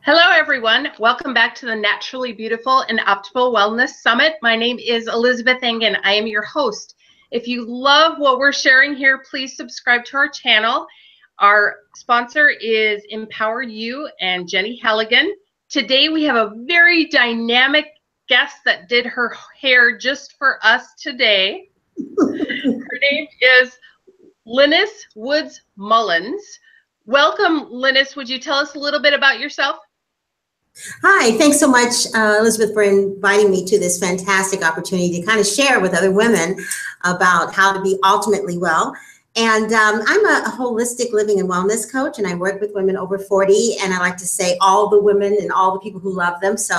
Hello, everyone. Welcome back to the Naturally Beautiful and Optimal Wellness Summit. My name is Elizabeth Engen. I am your host. If you love what we're sharing here, please subscribe to our channel. Our sponsor is Empower You and Jenny Halligan. Today, we have a very dynamic guest that did her hair just for us today. Her name is Lynnis Woods Mullins. Welcome, Lynnis. Would you tell us a little bit about yourself? Hi, thanks so much, Elizabeth, for inviting me to this fantastic opportunity to kind of share with other women about how to be ultimately well. And I'm a holistic living and wellness coach, and I work with women over 40, and I like to say all the women and all the people who love them. So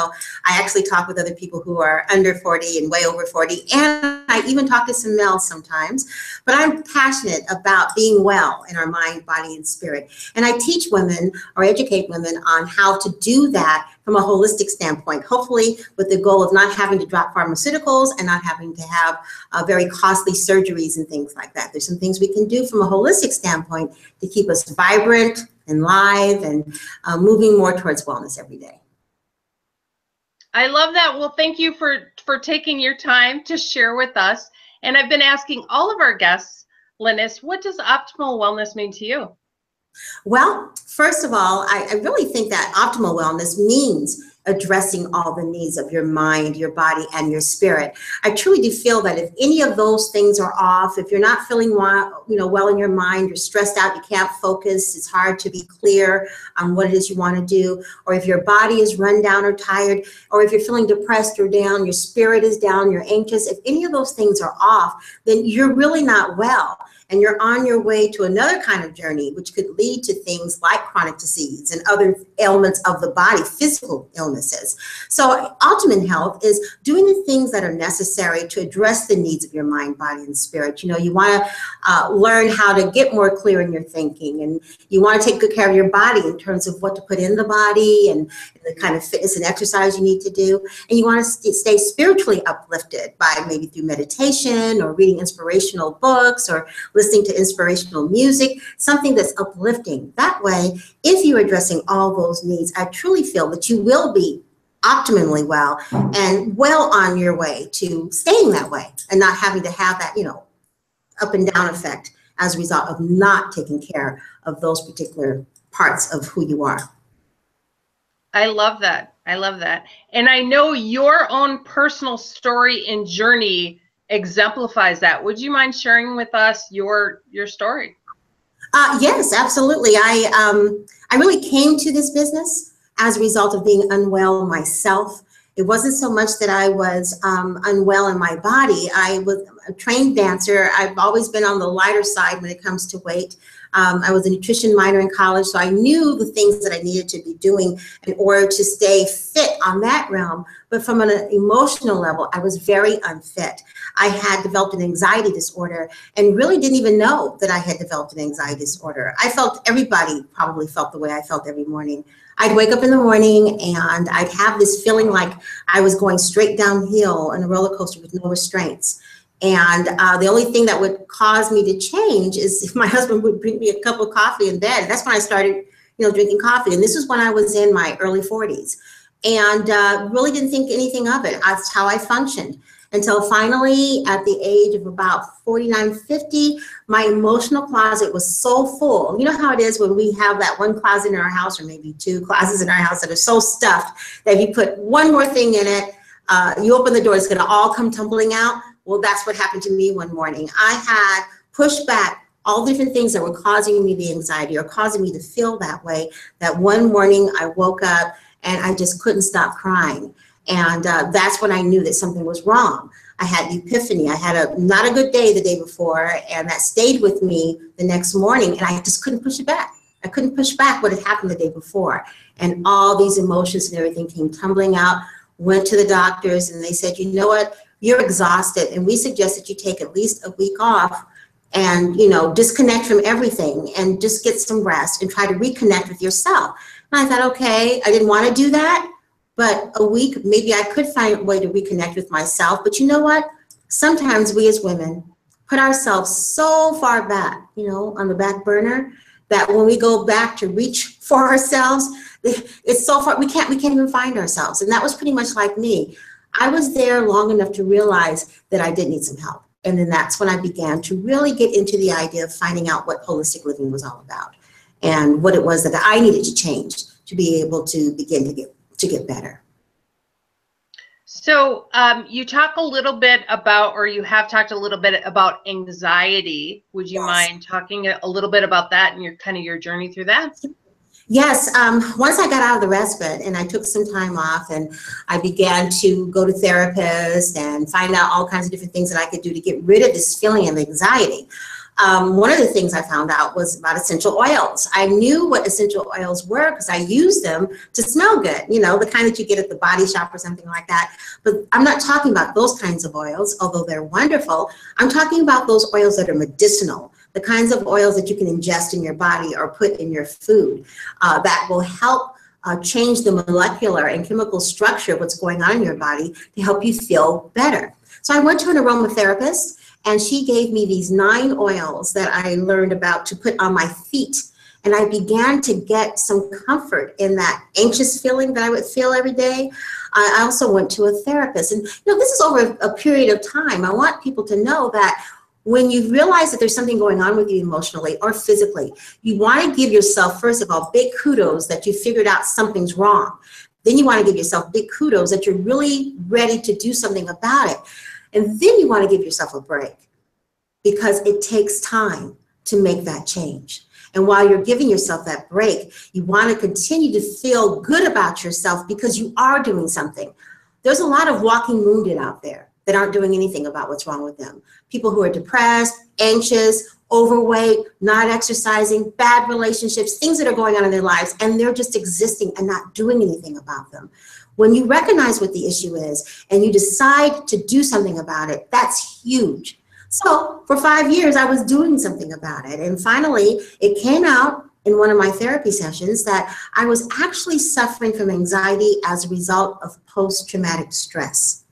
I actually talk with other people who are under 40 and way over 40, and I even talk to some males sometimes. But I'm passionate about being well in our mind, body, and spirit. And I teach women or educate women on how to do that from a holistic standpoint, hopefully with the goal of not having to drop pharmaceuticals and not having to have very costly surgeries and things like that. There's some things we can do from a holistic standpoint to keep us vibrant and live and moving more towards wellness every day. I love that. Well, thank you for taking your time to share with us. And I've been asking all of our guests, Lynnis, what does optimal wellness mean to you? Well, first of all, I really think that optimal wellness means addressing all the needs of your mind, your body, and your spirit. I truly do feel that if any of those things are off, if you're not feeling well in your mind, you're stressed out, you can't focus, it's hard to be clear on what it is you want to do, or if your body is run down or tired, or if you're feeling depressed or down, your spirit is down, you're anxious, if any of those things are off, then you're really not well. And you're on your way to another kind of journey, which could lead to things like chronic disease and other ailments of the body, physical illnesses. So ultimate health is doing the things that are necessary to address the needs of your mind, body, and spirit. You know, you want to learn how to get more clear in your thinking, and you want to take good care of your body in terms of what to put in the body and the kind of fitness and exercise you need to do. And you want to stay spiritually uplifted by maybe through meditation or reading inspirational books or listening to inspirational music, something that's uplifting. That way, if you're addressing all those needs, I truly feel that you will be optimally well and well on your way to staying that way and not having to have that, up and down effect as a result of not taking care of those particular parts of who you are. I love that. I love that. And I know your own personal story and journey exemplifies that. Would you mind sharing with us your story? Yes, absolutely. I really came to this business as a result of being unwell myself. It wasn't so much that I was unwell in my body. I was a trained dancer. I've always been on the lighter side when it comes to weight. I was a nutrition minor in college, so I knew the things that I needed to be doing in order to stay fit on that realm. But from an emotional level, I was very unfit. I had developed an anxiety disorder and really didn't even know that I had developed an anxiety disorder. I felt, everybody probably felt the way I felt every morning. I'd wake up in the morning and I'd have this feeling like I was going straight downhill on a roller coaster with no restraints. And the only thing that would cause me to change is if my husband would bring me a cup of coffee in bed. That's when I started, drinking coffee. And this was when I was in my early 40s and really didn't think anything of it. That's how I functioned until finally at the age of about 49, 50, my emotional closet was so full. You know how it is when we have that one closet in our house or maybe two closets in our house that are so stuffed that if you put one more thing in it, you open the door, it's going to all come tumbling out. Well, that's what happened to me one morning. I had pushed back all the different things that were causing me the anxiety or causing me to feel that way. That one morning I woke up and I just couldn't stop crying. And that's when I knew that something was wrong. I had the epiphany. I had not a good day the day before, and that stayed with me the next morning, and I just couldn't push it back. I couldn't push back what had happened the day before. And all these emotions and everything came tumbling out. Went to the doctors, and they said, you know what? You're exhausted, and we suggest that you take at least a week off and, disconnect from everything and just get some rest and try to reconnect with yourself. And I thought, okay, I didn't want to do that, but a week, maybe I could find a way to reconnect with myself. But you know what? Sometimes we as women put ourselves so far back, on the back burner that when we go back to reach for ourselves, it's so far, we can't even find ourselves. And that was pretty much like me. I was there long enough to realize that I did need some help. And then that's when I began to really get into the idea of finding out what holistic living was all about and what it was that I needed to change to be able to begin to get better. So you talk a little bit about, or you have talked a little bit about anxiety. Would you mind talking a little bit about that and your journey through that? Yes, once I got out of the respite and I took some time off and I began to go to therapists and find out all kinds of different things that I could do to get rid of this feeling of anxiety. One of the things I found out was about essential oils. I knew what essential oils were because I used them to smell good, you know, the kind that you get at the body shop or something like that. But I'm not talking about those kinds of oils, although they're wonderful. I'm talking about those oils that are medicinal, the kinds of oils that you can ingest in your body or put in your food that will help change the molecular and chemical structure of what's going on in your body to help you feel better. So I went to an aromatherapist, and she gave me these 9 oils that I learned about to put on my feet. And I began to get some comfort in that anxious feeling that I would feel every day. I also went to a therapist. And you know, this is over a period of time. I want people to know that when you realize that there's something going on with you emotionally or physically, you want to give yourself, first of all, big kudos that you figured out something's wrong. Then you want to give yourself big kudos that you're really ready to do something about it. And then you want to give yourself a break because it takes time to make that change. And while you're giving yourself that break, you want to continue to feel good about yourself because you are doing something. There's a lot of walking wounded out there that aren't doing anything about what's wrong with them. People who are depressed, anxious, overweight, not exercising, bad relationships, things that are going on in their lives, and they're just existing and not doing anything about them. When you recognize what the issue is and you decide to do something about it, that's huge. So for 5 years, I was doing something about it. And finally, it came out in one of my therapy sessions that I was actually suffering from anxiety as a result of post-traumatic stress.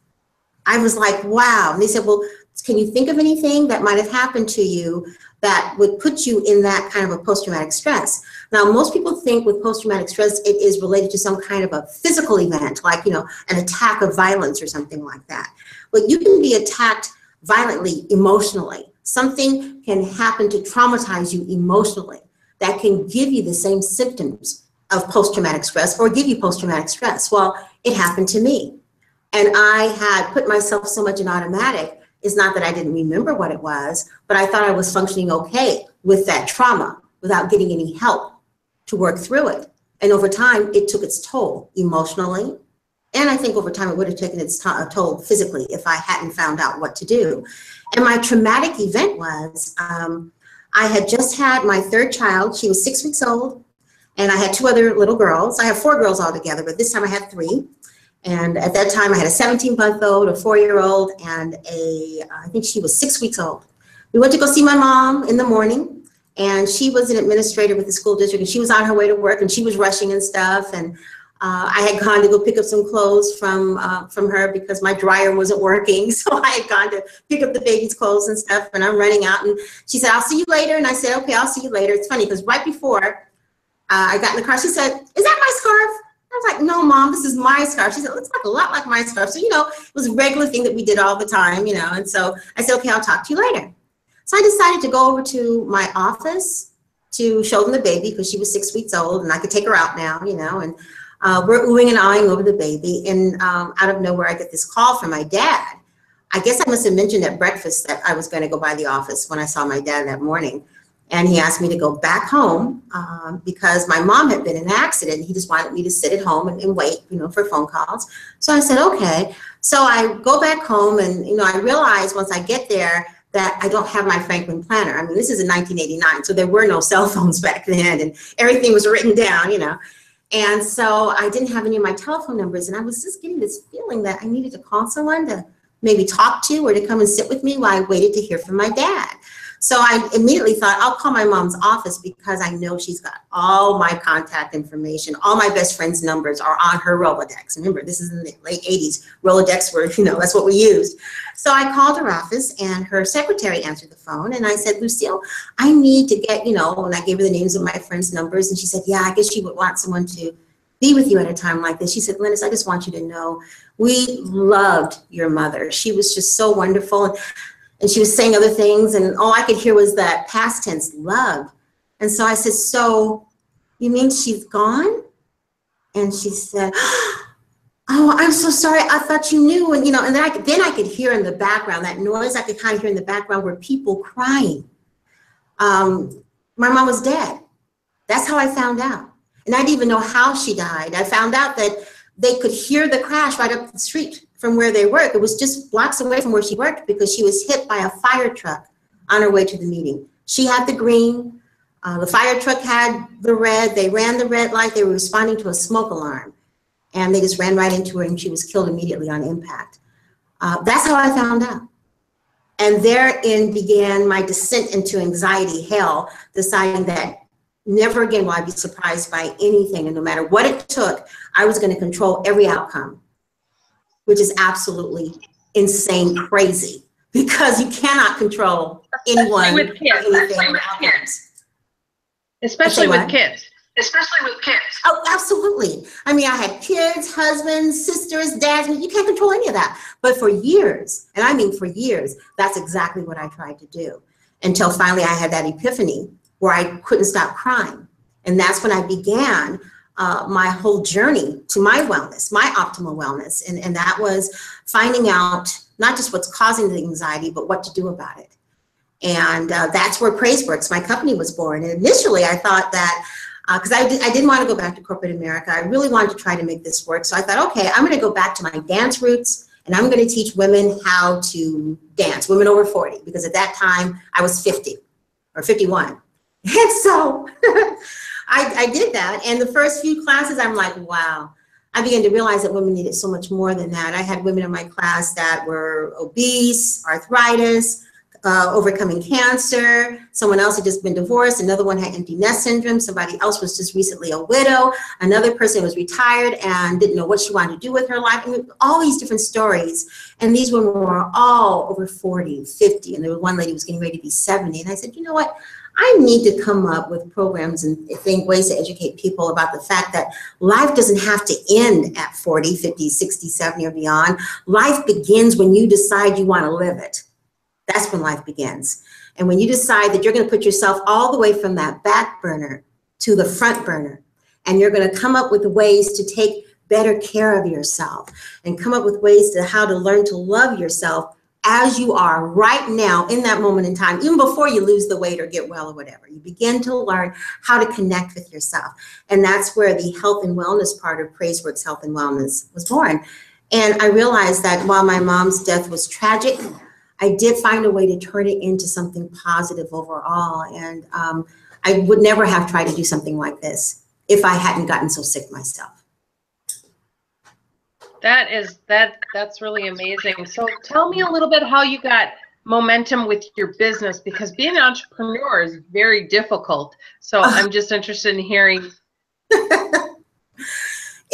I was like, wow. And they said, well, can you think of anything that might have happened to you that would put you in that kind of a post-traumatic stress? Now, most people think with post-traumatic stress, it is related to some kind of a physical event, like, you know, an attack of violence or something like that. But you can be attacked violently, emotionally. Something can happen to traumatize you emotionally that can give you the same symptoms of post-traumatic stress or give you post-traumatic stress. Well, it happened to me. And I had put myself so much in automatic. It's not that I didn't remember what it was, but I thought I was functioning okay with that trauma without getting any help to work through it. And over time, it took its toll emotionally. And I think over time, it would have taken its toll physically if I hadn't found out what to do. And my traumatic event was, I had just had my 3rd child. She was 6 weeks old. And I had 2 other little girls. I have 4 girls altogether, but this time I had 3. And at that time, I had a 17-month-old, a 4-year-old, and I think she was 6 weeks old. We went to go see my mom in the morning, and she was an administrator with the school district, and she was on her way to work, and she was rushing and stuff. And I had gone to go pick up some clothes from her because my dryer wasn't working. So I had gone to pick up the baby's clothes and stuff, and I'm running out. And she said, I'll see you later. And I said, okay, I'll see you later. It's funny because right before I got in the car, she said, is that my scarf? I was like, no, Mom, this is my scarf. She said, it looks like a lot like my scarf. So, you know, it was a regular thing that we did all the time, you know. And so I said, okay, I'll talk to you later. So I decided to go over to my office to show them the baby because she was 6 weeks old and I could take her out now, you know. And we're oohing and eyeing over the baby. And out of nowhere, I get this call from my dad. I guess I must have mentioned at breakfast that I was going to go by the office when I saw my dad that morning. And he asked me to go back home because my mom had been in an accident. He just wanted me to sit at home and wait, you know, for phone calls. So I said, okay. So I go back home and, you know, I realized once I get there that I don't have my Franklin planner. I mean, this is in 1989, so there were no cell phones back then and everything was written down, you know. And so I didn't have any of my telephone numbers and I was just getting this feeling that I needed to call someone to maybe talk to or to come and sit with me while I waited to hear from my dad. So I immediately thought, I'll call my mom's office because I know she's got all my contact information. All my best friends' numbers are on her Rolodex. Remember, this is in the late 80s. Rolodex were, that's what we used. So I called her office and her secretary answered the phone. And I said, Lucille, I need to get, and I gave her the names of my friends' numbers. And she said, yeah, I guess she would want someone to be with you at a time like this. She said, Lynnis, I just want you to know we loved your mother. She was just so wonderful. And she was saying other things, and all I could hear was that past tense, love. And so I said, so you mean she's gone? And she said, oh, I'm so sorry. I thought you knew. And, and then I could hear in the background, that noise I could kind of hear in the background were people crying. My mom was dead. That's how I found out. And I didn't even know how she died. I found out that they could hear the crash right up the street from where they work. It was just blocks away from where she worked because she was hit by a fire truck on her way to the meeting. She had the green, the fire truck had the red. They ran the red light. They were responding to a smoke alarm. And they just ran right into her and she was killed immediately on impact. That's how I found out. And therein began my descent into anxiety hell, deciding that never again will I be surprised by anything. And no matter what it took, I was going to control every outcome, which is absolutely insane crazy because you cannot control anyone with kids. Especially with kids. Oh, absolutely. I mean, I had kids, husbands, sisters, dads. You can't control any of that. But for years, and I mean for years, that's exactly what I tried to do until finally I had that epiphany where I couldn't stop crying. And that's when I began my whole journey to my wellness, my optimal wellness. And that was finding out not just what's causing the anxiety, but what to do about it. And that's where PraiseWorks, my company, was born. And initially I thought that, because I didn't want to go back to corporate America, I really wanted to try to make this work. So I thought, okay, I'm going to go back to my dance roots and I'm going to teach women how to dance, women over 40, because at that time I was 50 or 51. And so I did that. And the first few classes, I'm like, wow. I began to realize that women needed so much more than that. I had women in my class that were obese, arthritis, overcoming cancer. Someone else had just been divorced. Another one had empty nest syndrome. Somebody else was just recently a widow. Another person was retired and didn't know what she wanted to do with her life. I mean, all these different stories. And these women were all over 40, 50. And there was one lady who was getting ready to be 70. And I said, you know what? I need to come up with programs and think ways to educate people about the fact that life doesn't have to end at 40, 50, 60, 70 or beyond. Life begins when you decide you want to live it. That's when life begins. And when you decide that you're going to put yourself all the way from that back burner to the front burner, and you're going to come up with ways to take better care of yourself and come up with ways to how to learn to love yourself as you are right now in that moment in time, even before you lose the weight or get well or whatever. You begin to learn how to connect with yourself. And that's where the health and wellness part of PraiseWorks Health and Wellness was born. And I realized that while my mom's death was tragic, I did find a way to turn it into something positive overall. And I would never have tried to do something like this if I hadn't gotten so sick myself. That's really amazing. So tell me a little bit how you got momentum with your business, because being an entrepreneur is very difficult. So I'm just interested in hearing.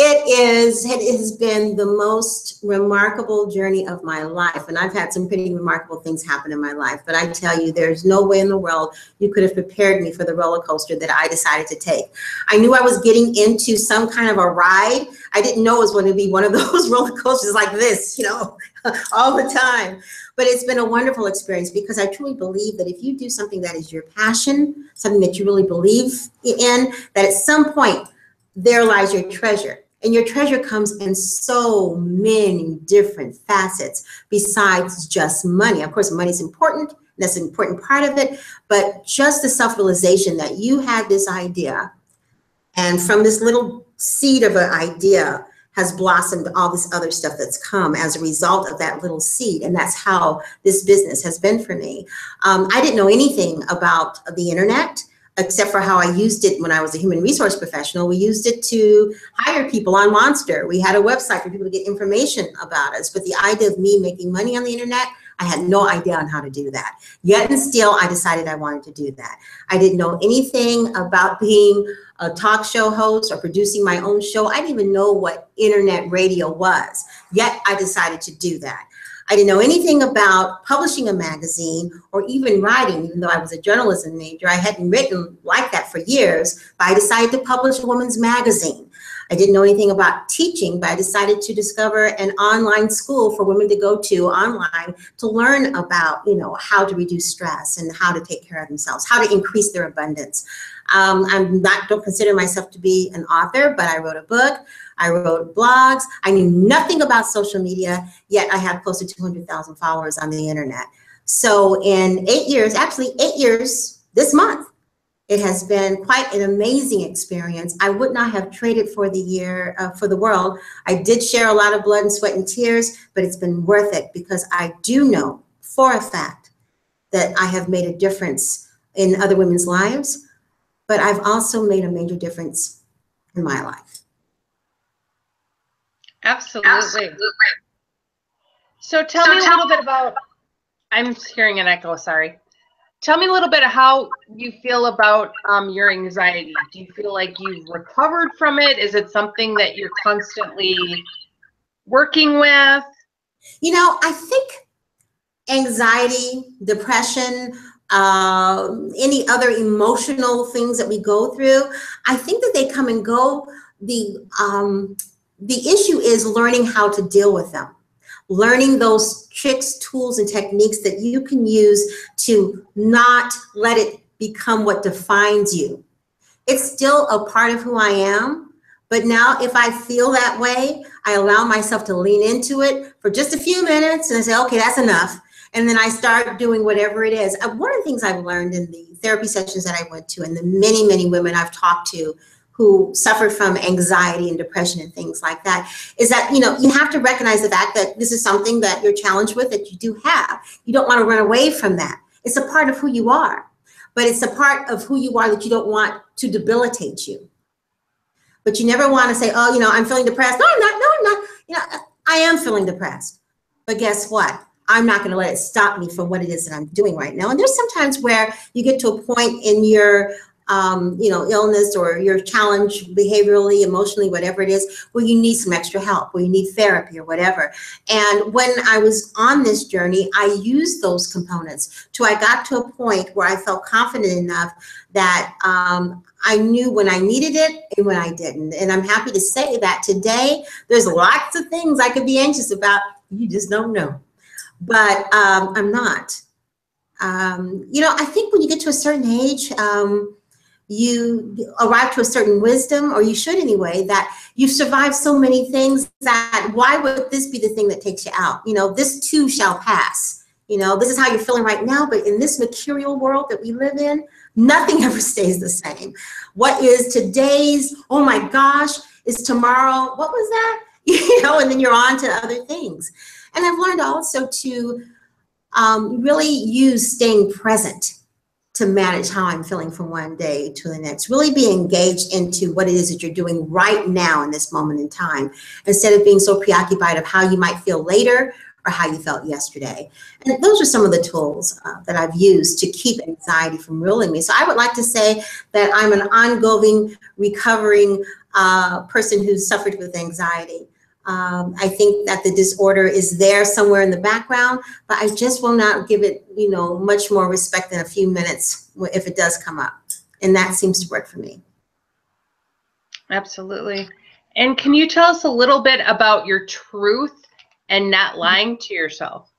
It has been the most remarkable journey of my life. And I've had some pretty remarkable things happen in my life. But I tell you, there's no way in the world you could have prepared me for the roller coaster that I decided to take. I knew I was getting into some kind of a ride. I didn't know it was going to be one of those roller coasters like this, all the time. But it's been a wonderful experience because I truly believe that if you do something that is your passion, something that you really believe in, that at some point there lies your treasure. And your treasure comes in so many different facets besides just money. Of course, money is important. That's an important part of it. But just the self-realization that you had this idea, and from this little seed of an idea has blossomed all this other stuff that's come as a result of that little seed. And that's how this business has been for me. I didn't know anything about the internet, except for how I used it when I was a human resource professional. We used it to hire people on Monster. We had a website for people to get information about us. But the idea of me making money on the internet, I had no idea on how to do that. Yet and still, I decided I wanted to do that. I didn't know anything about being a talk show host or producing my own show. I didn't even know what internet radio was. Yet I decided to do that. I didn't know anything about publishing a magazine or even writing, even though I was a journalism major. I hadn't written like that for years, but I decided to publish a woman's magazine. I didn't know anything about teaching, but I decided to discover an online school for women to go to online to learn about, how to reduce stress and how to take care of themselves, how to increase their abundance. Don't consider myself to be an author, but I wrote a book. I wrote blogs. I knew nothing about social media, yet I have close to 200,000 followers on the internet. So in 8 years, actually 8 years this month, it has been quite an amazing experience. I would not have traded for the world. I did share a lot of blood and sweat and tears, but it's been worth it because I do know for a fact that I have made a difference in other women's lives, but I've also made a major difference in my life. Absolutely. So tell me a little bit about, I'm hearing an echo, sorry. Tell me a little bit of how you feel about your anxiety. Do you feel like you've recovered from it? Is it something that you're constantly working with? I think anxiety, depression, any other emotional things that we go through, I think that they come and go. The issue is learning how to deal with them, learning those tricks, tools, and techniques that you can use to not let it become what defines you. It's still a part of who I am, but now if I feel that way, I allow myself to lean into it for just a few minutes and I say, okay, that's enough. And then I start doing whatever it is. One of the things I've learned in the therapy sessions that I went to and the many, many women I've talked to who suffer from anxiety and depression and things like that, is that, you have to recognize the fact that this is something that you're challenged with, that you do have. You don't want to run away from that. It's a part of who you are, but it's a part of who you are that you don't want to debilitate you. But you never want to say, oh, I'm feeling depressed. No, I'm not. I am feeling depressed. But guess what? I'm not going to let it stop me from what it is that I'm doing right now. And there's sometimes where you get to a point in your illness or your challenge behaviorally, emotionally, whatever it is, where you need some extra help, where you need therapy or whatever. And when I was on this journey, I used those components till I got to a point where I felt confident enough that I knew when I needed it and when I didn't. And I'm happy to say that today, there's lots of things I could be anxious about. You just don't know. But I'm not. I think when you get to a certain age, you arrive to a certain wisdom, or you should anyway, that you've survived so many things that why would this be the thing that takes you out? This too shall pass. This is how you're feeling right now, but in this material world that we live in, nothing ever stays the same. What is today's, oh my gosh, is tomorrow, what was that? And then you're on to other things. And I've learned also to really use staying present to manage how I'm feeling from one day to the next. Really be engaged into what it is that you're doing right now in this moment in time, instead of being so preoccupied of how you might feel later or how you felt yesterday. And those are some of the tools that I've used to keep anxiety from ruling me. So I would like to say that I'm an ongoing, recovering person who's suffered with anxiety. I think that the disorder is there somewhere in the background, but I just will not give it, much more respect than a few minutes if it does come up. And that seems to work for me. Absolutely. And can you tell us a little bit about your truth and not lying to yourself?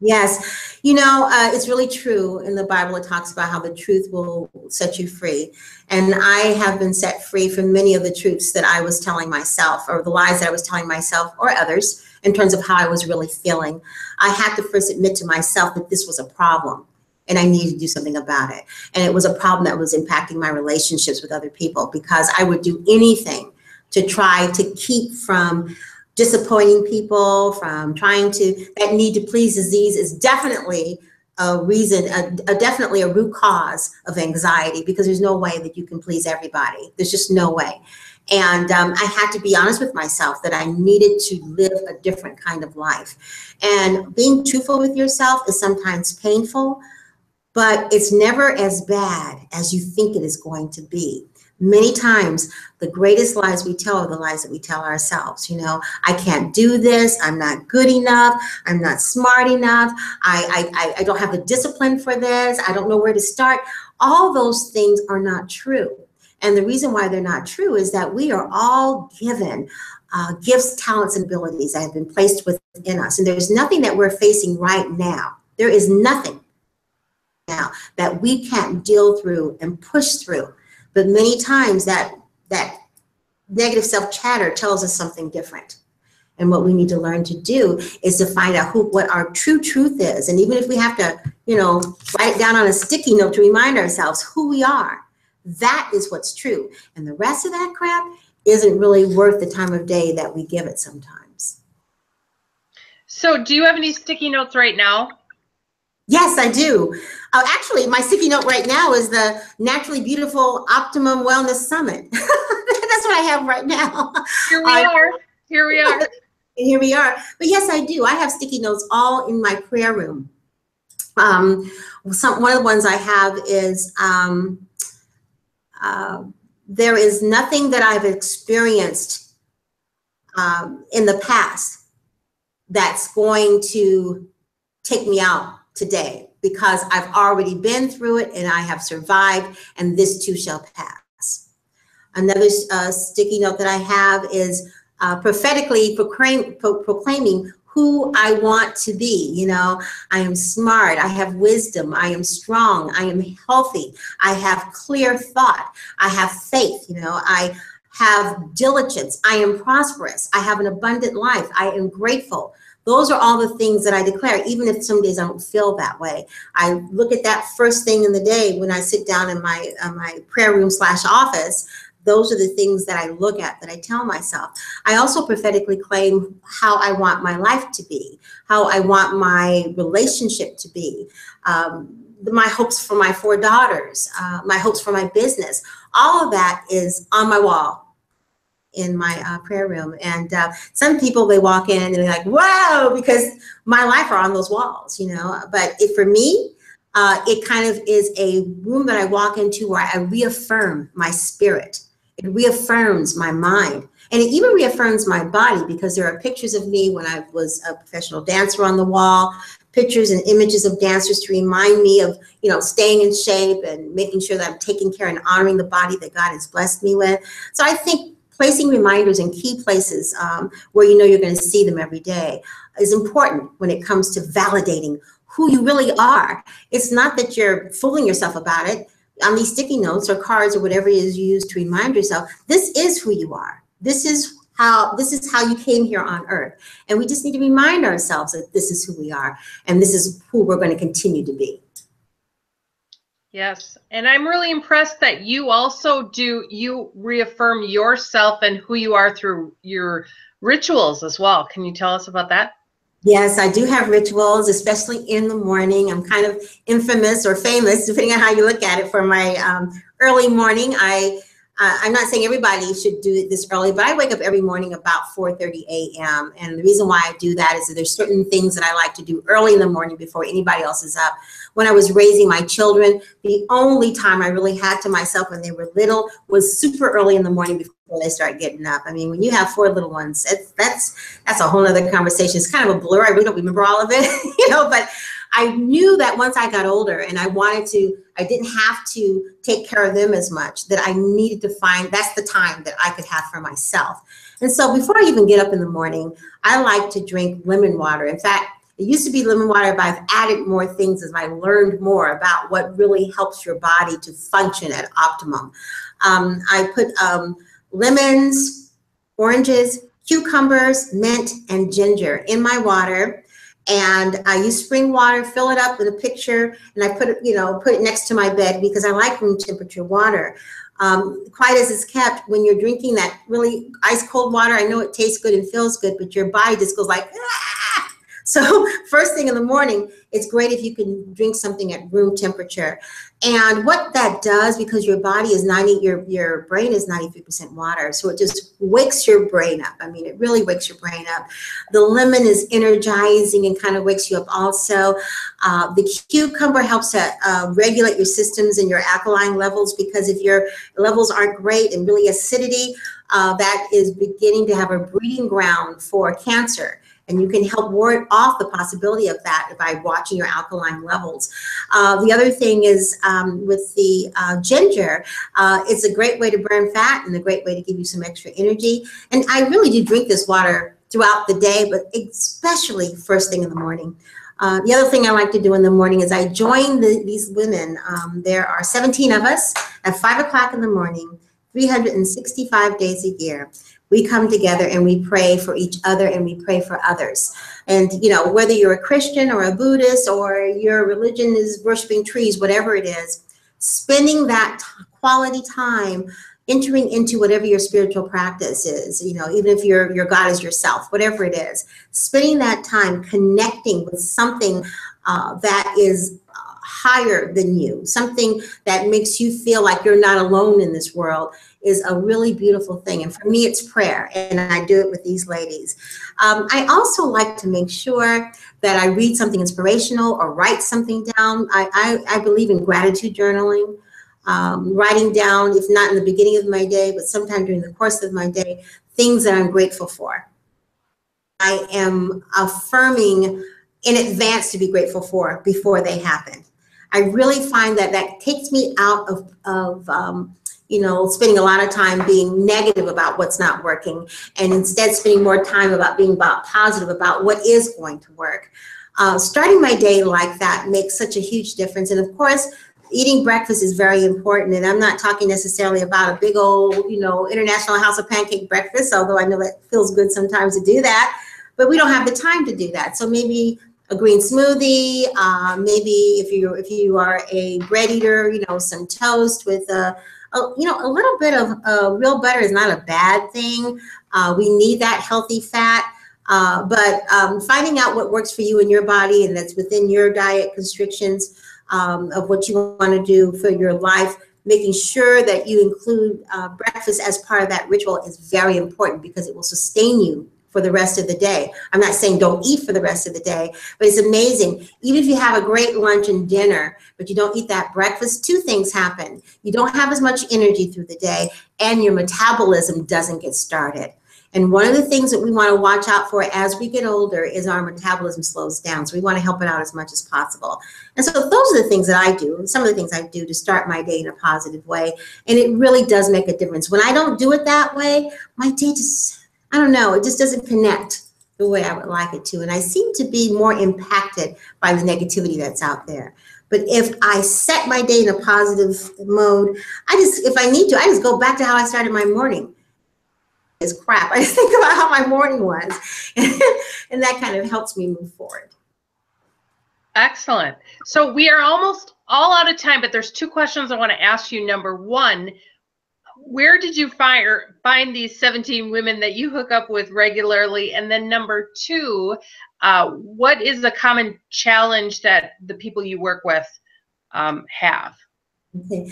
Yes. It's really true. In the Bible, it talks about how the truth will set you free. And I have been set free from many of the truths that I was telling myself, or the lies that I was telling myself or others, in terms of how I was really feeling. I had to first admit to myself that this was a problem and I needed to do something about it. And it was a problem that was impacting my relationships with other people, because I would do anything to try to keep from disappointing people, from trying to, that need to please disease is definitely a reason, definitely a root cause of anxiety, because there's no way that you can please everybody. There's just no way. And I had to be honest with myself that I needed to live a different kind of life. And being truthful with yourself is sometimes painful, but it's never as bad as you think it is going to be. Many times, the greatest lies we tell are the lies that we tell ourselves. You know, I can't do this. I'm not good enough. I'm not smart enough. I don't have the discipline for this. I don't know where to start. All those things are not true. And the reason why they're not true is that we are all given gifts, talents, and abilities that have been placed within us. And there's nothing that we're facing right now. There is nothing now that we can't deal through and push through. But many times that negative self-chatter tells us something different. And what we need to learn to do is to find out what our true truth is. And even if we have to, you know, write it down on a sticky note to remind ourselves who we are, that is what's true. And the rest of that crap isn't really worth the time of day that we give it sometimes. So do you have any sticky notes right now? Yes, I do. Actually, my sticky note right now is the Naturally Beautiful Optimum Wellness Summit. That's what I have right now. Here we are. Here we are. Here we are. But yes, I do. I have sticky notes all in my prayer room. One of the ones I have is, there is nothing that I've experienced in the past that's going to take me out today, because I've already been through it and I have survived, and this too shall pass. Another sticky note that I have is prophetically proclaiming who I want to be. You know, I am smart, I have wisdom, I am strong, I am healthy, I have clear thought, I have faith, you know, I have diligence, I am prosperous, I have an abundant life, I am grateful. Those are all the things that I declare, even if some days I don't feel that way. I look at that first thing in the day when I sit down in my prayer room / office. Those are the things that I look at, that I tell myself. I also prophetically claim how I want my life to be, how I want my relationship to be, my hopes for my 4 daughters, my hopes for my business. All of that is on my wall in my prayer room. And some people, they walk in and they're like, wow, because my life are on those walls, you know. But for me, it kind of is a room that I walk into where I reaffirm my spirit. It reaffirms my mind. And it even reaffirms my body, because there are pictures of me when I was a professional dancer on the wall, pictures and images of dancers to remind me of, you know, staying in shape and making sure that I'm taking care and honoring the body that God has blessed me with. So I think placing reminders in key places where you know you're going to see them every day is important when it comes to validating who you really are. It's not that you're fooling yourself about it. On these sticky notes or cards or whatever it is you use to remind yourself, this is who you are. This is how you came here on earth. And we just need to remind ourselves that this is who we are, and this is who we're going to continue to be. Yes, and I'm really impressed that you also you reaffirm yourself and who you are through your rituals as well. Can you tell us about that? Yes, I do have rituals, especially in the morning. I'm kind of infamous or famous, depending on how you look at it, for my early morning. I'm not saying everybody should do it this early, but I wake up every morning about 4:30 a.m. And the reason why I do that is that there's certain things that I like to do early in the morning before anybody else is up. When I was raising my children, the only time I really had to myself when they were little was super early in the morning before they start getting up. I mean, when you have 4 little ones, that's a whole other conversation. It's kind of a blur. I really don't remember all of it, you know, but I knew that once I got older and I didn't have to take care of them as much, that I needed to find, that's the time that I could have for myself. And so before I even get up in the morning, I like to drink lemon water. In fact, it used to be lemon water, but I've added more things as I learned more about what really helps your body to function at optimum. I put lemons, oranges, cucumbers, mint, and ginger in my water. And I use spring water, fill it up with a pitcher, and I put it next to my bed because I like room temperature water. Quiet as it's kept, when you're drinking that really ice cold water, I know it tastes good and feels good, but your body just goes like, ah! So first thing in the morning, it's great if you can drink something at room temperature. And what that does, because your body is your brain is 93% water, so it just wakes your brain up. I mean, it really wakes your brain up. The lemon is energizing and kind of wakes you up also. The cucumber helps to regulate your systems and your alkaline levels, because if your levels aren't great and really acidity, that is beginning to have a breeding ground for cancer. And you can help ward off the possibility of that by watching your alkaline levels. The other thing is with the ginger, it's a great way to burn fat and a great way to give you some extra energy. And I really do drink this water throughout the day, but especially first thing in the morning. The other thing I like to do in the morning is I join these women. There are 17 of us at 5 o'clock in the morning, 365 days a year. We come together and we pray for each other and we pray for others. And, you know, whether you're a Christian or a Buddhist or your religion is worshiping trees, whatever it is, spending that quality time entering into whatever your spiritual practice is, you know, even if your God is yourself, whatever it is, spending that time connecting with something that is higher than you, something that makes you feel like you're not alone in this world, is a really beautiful thing. And for me, it's prayer, and I do it with these ladies. I also like to make sure that I read something inspirational or write something down. I believe in gratitude journaling, writing down, if not in the beginning of my day, but sometime during the course of my day, things that I'm grateful for. I am affirming in advance to be grateful for before they happen. I really find that that takes me out of you know, spending a lot of time being negative about what's not working, and instead spending more time about being positive about what is going to work. Starting my day like that makes such a huge difference. And of course, eating breakfast is very important. And I'm not talking necessarily about a big old, you know, International House of Pancake breakfast, although I know that feels good sometimes to do that, but we don't have the time to do that. So maybe a green smoothie, maybe if you are a bread eater, you know, some toast with you know, a little bit of real butter is not a bad thing. We need that healthy fat, but finding out what works for you in your body and that's within your diet constrictions of what you want to do for your life, making sure that you include breakfast as part of that ritual is very important, because it will sustain you for the rest of the day. I'm not saying don't eat for the rest of the day, but it's amazing. Even if you have a great lunch and dinner, but you don't eat that breakfast, two things happen. You don't have as much energy through the day, and your metabolism doesn't get started. And one of the things that we want to watch out for as we get older is our metabolism slows down. So we want to help it out as much as possible. And so those are the things that I do, some of the things I do to start my day in a positive way. And it really does make a difference. When I don't do it that way, my day just, I don't know, it just doesn't connect the way I would like it to. And I seem to be more impacted by the negativity that's out there. But if I set my day in a positive mode, if I need to, I just go back to how I started my morning. It's crap. I just think about how my morning was. And that kind of helps me move forward. Excellent. So we are almost all out of time, but there's two questions I want to ask you. Number one, where did you find these 17 women that you hook up with regularly? And then number two, what is the common challenge that the people you work with have? Okay.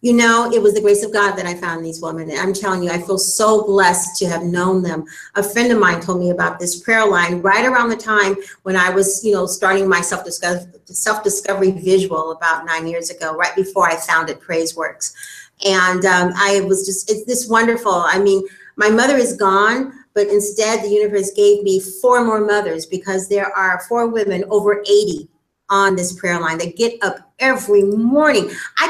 You know, it was the grace of God that I found these women. And I'm telling you, I feel so blessed to have known them. A friend of mine told me about this prayer line right around the time when I was, you know, starting my self-discovery visual about 9 years ago, right before I founded PraiseWorks. And I was just, it's this wonderful. I mean, my mother is gone, but instead the universe gave me 4 more mothers, because there are 4 women over 80 on this prayer line that get up every morning. I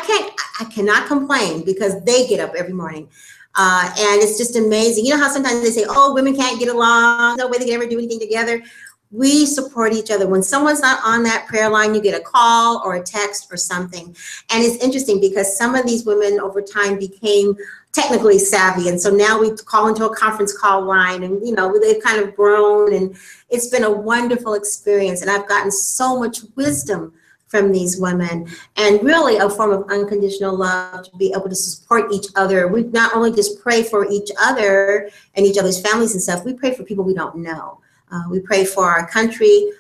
cannot complain, because they get up every morning. And it's just amazing. You know how sometimes they say, oh, women can't get along, no way they can ever do anything together. We support each other. When someone's not on that prayer line, you get a call or a text or something. And it's interesting, because some of these women over time became technically savvy. And so now we call into a conference call line, and, you know, they've kind of grown, and it's been a wonderful experience. And I've gotten so much wisdom from these women, and really a form of unconditional love to be able to support each other. We not only just pray for each other and each other's families and stuff, we pray for people we don't know. We pray for our country.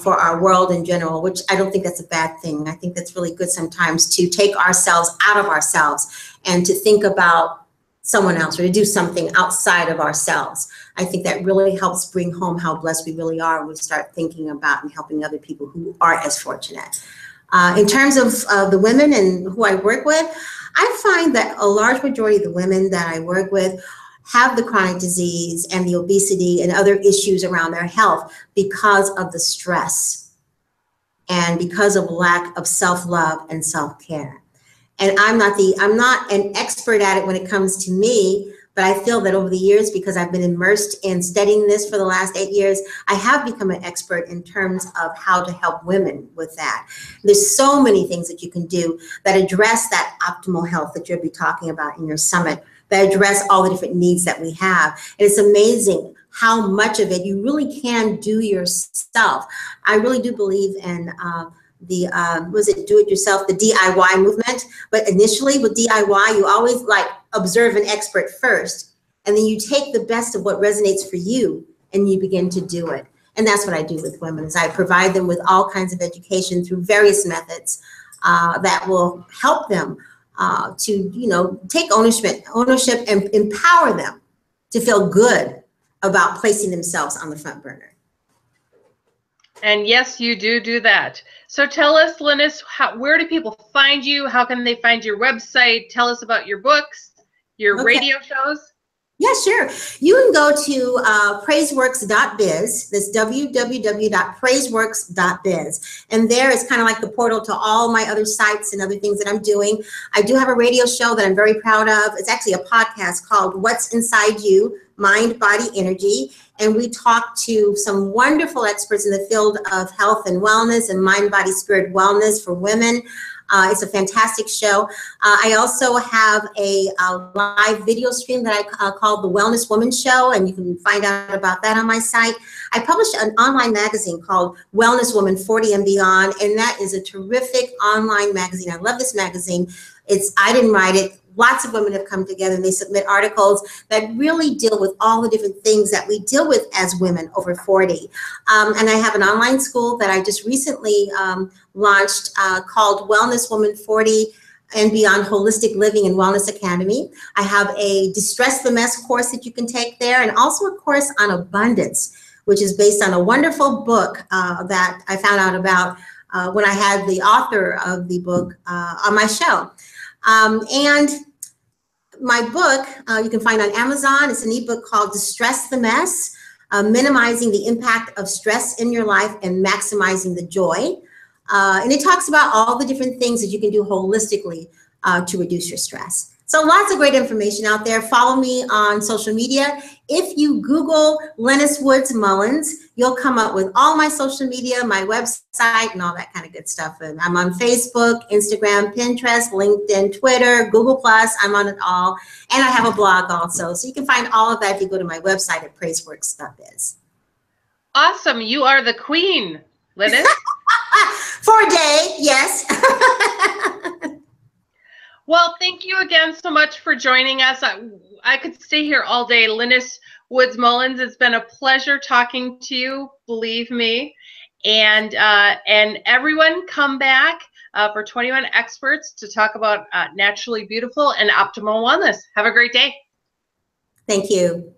for our world in general, which I don't think that's a bad thing. I think that's really good sometimes to take ourselves out of ourselves and to think about someone else or to do something outside of ourselves. I think that really helps bring home how blessed we really are when we start thinking about and helping other people who aren't as fortunate. In terms of the women and who I work with, I find that a large majority of the women that I work with have the chronic disease and the obesity and other issues around their health because of the stress and because of lack of self-love and self-care. And I'm not an expert at it when it comes to me, but I feel that over the years, because I've been immersed in studying this for the last 8 years, I have become an expert in terms of how to help women with that. There's so many things that you can do that address that optimal health that you'll be talking about in your summit, that address all the different needs that we have. And it's amazing how much of it you really can do yourself. I really do believe in the do-it-yourself, the DIY movement. But initially with DIY, you always like observe an expert first, and then you take the best of what resonates for you and you begin to do it. And that's what I do with women, is I provide them with all kinds of education through various methods that will help them to take ownership and empower them to feel good about placing themselves on the front burner. And yes, you do that. So tell us, Lynnis, where do people find you? How can they find your website? Tell us about your books, your radio shows. Yeah, sure. You can go to PraiseWorks.biz. That's www.PraiseWorks.biz. And there is kind of like the portal to all my other sites and other things that I'm doing. I do have a radio show that I'm very proud of. It's actually a podcast called What's Inside You? Mind, Body, Energy. And we talk to some wonderful experts in the field of health and wellness and mind, body, spirit wellness for women. It's a fantastic show. I also have a live video stream that I call the Wellness Woman Show, and you can find out about that on my site. I published an online magazine called Wellness Woman 40 and Beyond, and that is a terrific online magazine. I love this magazine. I didn't write it. Lots of women have come together and they submit articles that really deal with all the different things that we deal with as women over 40. And I have an online school that I just recently launched called Wellness Woman 40 and Beyond Holistic Living and Wellness Academy. I have a Distress the Mess course that you can take there, and also a course on abundance, which is based on a wonderful book that I found out about when I had the author of the book on my show. And my book, you can find on Amazon. It's an ebook called Distress the Mess, Minimizing the Impact of Stress in Your Life and Maximizing the Joy. And it talks about all the different things that you can do holistically to reduce your stress. So lots of great information out there. Follow me on social media. If you Google Lynnis Woods Mullins, you'll come up with all my social media, my website, and all that kind of good stuff. And I'm on Facebook, Instagram, Pinterest, LinkedIn, Twitter, Google+. I'm on it all. And I have a blog also. So you can find all of that if you go to my website at PraiseWorks.biz. Awesome. You are the queen, Lynnis. For a day, yes. Well, thank you again so much for joining us. I could stay here all day. Lynnis Woods Mullins, it's been a pleasure talking to you, believe me. And everyone come back for 21 experts to talk about naturally beautiful and optimal wellness. Have a great day. Thank you.